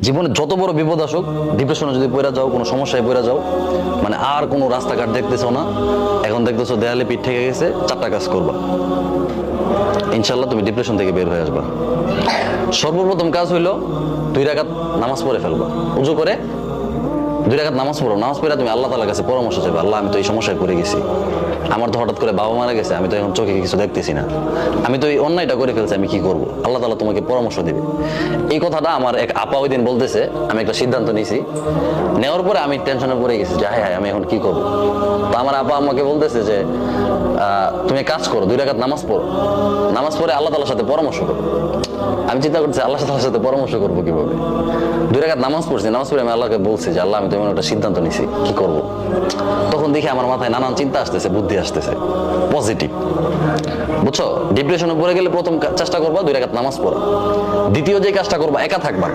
জীবনে যত বড় বিপদ আসুক, ডিপ্রেশনে যদি পড়ে যাও, কোনো সমস্যায় পড়ে যাও, মানে আর কোনো রাস্তাঘাট দেখতেছো না, এখন দেখতেছো দেয়ালে পিঠ থেকে গেছে, চারটা কাজ করবা, ইনশাল্লাহ তুমি ডিপ্রেশন থেকে বের হয়ে আসবা। সর্বপ্রথম কাজ হইলো 2 রাকাত নামাজ পড়ে ফেলবা। উজু করে 2 রাকাত নামাজ পড়ো। নামাজ পড়ে তুমি আল্লাহ তাআলার কাছে পরামর্শ চাইবে, আল্লাহ আমি তো এই সমস্যায় পড়ে গেছি, আমার তো হঠাৎ করে বাবা মারা গেছে, আমি তো এখন চোখে কিছু দেখতেছি না, আমি তো এই অন্যায়টা করে ফেলছি, আমি কি করব? আল্লাহ তাআলা তোমাকে পরামর্শ দিবে। এই কথাটা আমার এক আপা ওই দিন বলতেছে, আমি একটা সিদ্ধান্ত নিয়েছি, নেওয়ার পরে আমি টেনশনে পড়ে গেছি যে হায় হায় আমি এখন কি করব। তো আমার আপা আমাকে বলতেছে যে তুমি কাজ করো, 2 রাকাত নামাজ পড়ো, নামাজ পড়ে আল্লাহ তাআলার সাথে পরামর্শ করো। আমি চিন্তা করছি আল্লাহ তাআলার সাথে পরামর্শ করবো কিভাবে। 2 রাকাত নামাজ পড়ছি, নামাজ পড়ে আমি আল্লাহকে বলছি যে আল্লাহ আমি তো এমন একটা সিদ্ধান্ত নিছি, কি করব। তখন দেখি আমার মাথায় নানান চিন্তা আসতেছে, বুদ্ধি আসতেছে, পজিটিভ, বুঝছো? ডিপ্রেশনে পড়ে গেলে প্রথম চেষ্টা করবা 2 রাকাত নামাজ পড়া। দ্বিতীয় যে কাজটা করবা, একা থাকবা।